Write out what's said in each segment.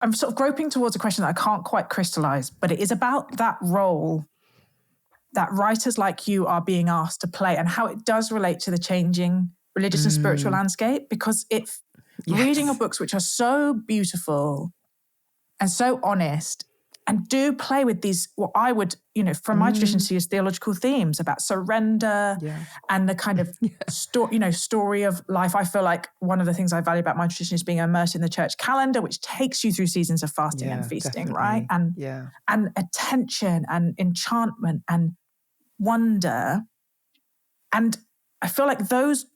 I'm sort of groping towards a question that I can't quite crystallize, but it is about that role that writers like you are being asked to play and how it does relate to the changing religious and spiritual landscape, because reading your books, which are so beautiful and so honest, and do play with these, what I would, from my tradition, see as theological themes about surrender and the kind of story of life. I feel like one of the things I value about my tradition is being immersed in the church calendar, which takes you through seasons of fasting and feasting, definitely. right? And attention and enchantment and wonder. And I feel like those,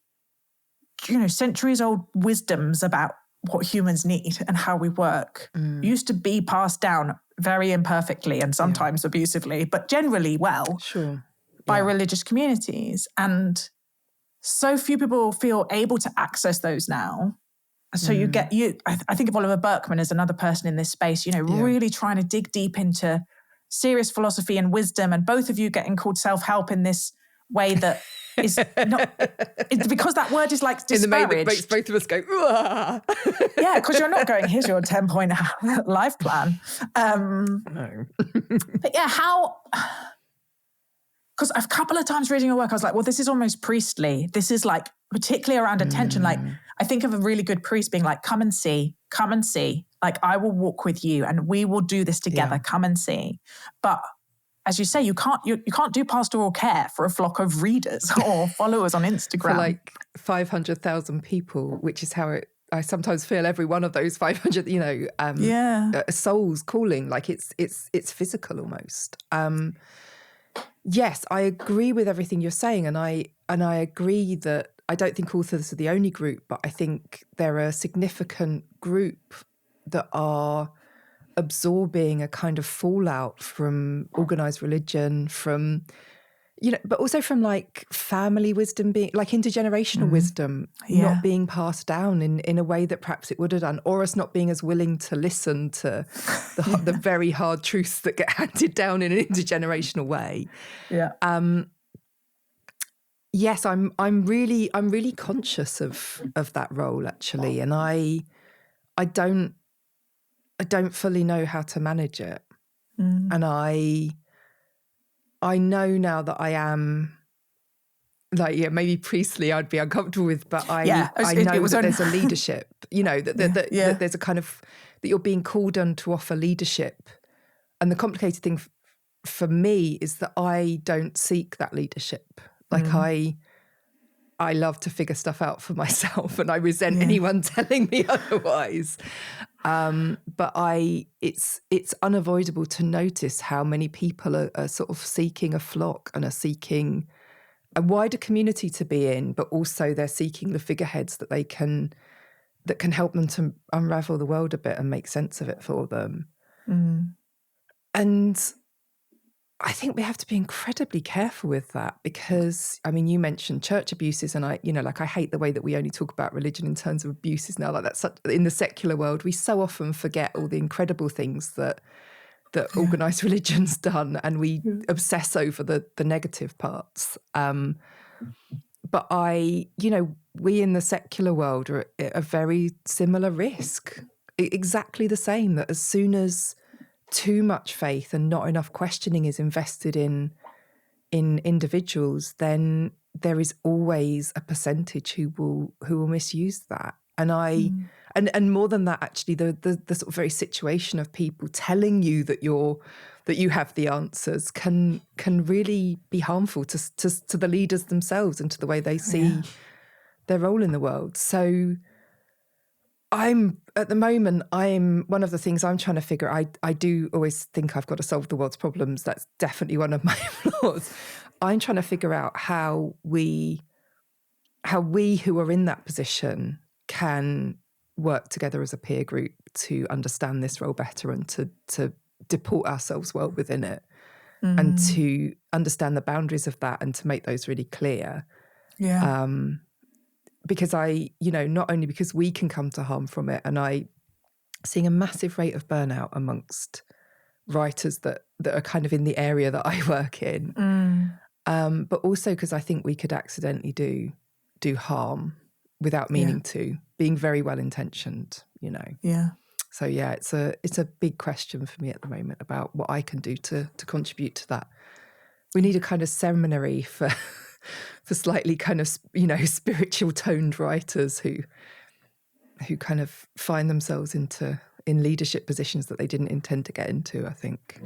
centuries old wisdoms about what humans need and how we work used to be passed down very imperfectly and sometimes abusively, but generally well by religious communities. And so few people feel able to access those now. So I think of Oliver Burkeman as another person in this space, really trying to dig deep into serious philosophy and wisdom, and both of you getting called self-help in this way that is not, it's because that word is like disparaged. In the way that makes both of us go, yeah, because you're not going, here's your 10-point life plan. No. But yeah, because a couple of times reading your work, I was like, well, this is almost priestly. This is like, particularly around attention. Like, I think of a really good priest being like, come and see. Like, I will walk with you and we will do this together. Come and see. But as you say, you can't do pastoral care for a flock of readers or followers on Instagram. For like 500,000 people, which is how I sometimes feel every one of those 500, souls calling, like it's physical almost. Yes, I agree with everything you're saying. And I agree that I don't think authors are the only group, but I think they're a significant group that are absorbing a kind of fallout from organized religion, from, but also from like family wisdom being, like intergenerational wisdom, not being passed down in a way that perhaps it would have done, or us not being as willing to listen to the very hard truths that get handed down in an intergenerational way. Yeah. Yes, I'm really conscious of that role actually, and I don't fully know how to manage it. And I know now that I am like, maybe priestly I'd be uncomfortable with, but I know that there's a leadership, that there's a kind of, that you're being called on to offer leadership. And the complicated thing for me is that I don't seek that leadership. Like I love to figure stuff out for myself, and I resent anyone telling me otherwise. But it's unavoidable to notice how many people are sort of seeking a flock and are seeking a wider community to be in, but also they're seeking the figureheads that can help them to unravel the world a bit and make sense of it for them. And I think we have to be incredibly careful with that, because, I mean, you mentioned church abuses, and I hate the way that we only talk about religion in terms of abuses now. Like, that's such, in the secular world, we so often forget all the incredible things that organised religion's done, and we obsess over the negative parts. But we in the secular world are at a very similar risk, exactly the same, that as soon as too much faith and not enough questioning is invested in individuals, then there is always a percentage who will misuse that. And and more than that, actually, the sort of very situation of people telling you that you have the answers can really be harmful to the leaders themselves and to the way they see their role in the world. So at the moment, one of the things I'm trying to figure out, I do always think I've got to solve the world's problems. That's definitely one of my flaws. I'm trying to figure out how we who are in that position can work together as a peer group to understand this role better and to deport ourselves well within it, and to understand the boundaries of that and to make those really clear. Yeah. Because not only because we can come to harm from it, and seeing a massive rate of burnout amongst writers that are kind of in the area that I work in, but also because I think we could accidentally do harm without meaning to, being very well intentioned, Yeah. So yeah, it's a big question for me at the moment about what I can do to contribute to that. We need a kind of seminary for slightly kind of, you know, spiritual toned writers who kind of find themselves in leadership positions that they didn't intend to get into, I think.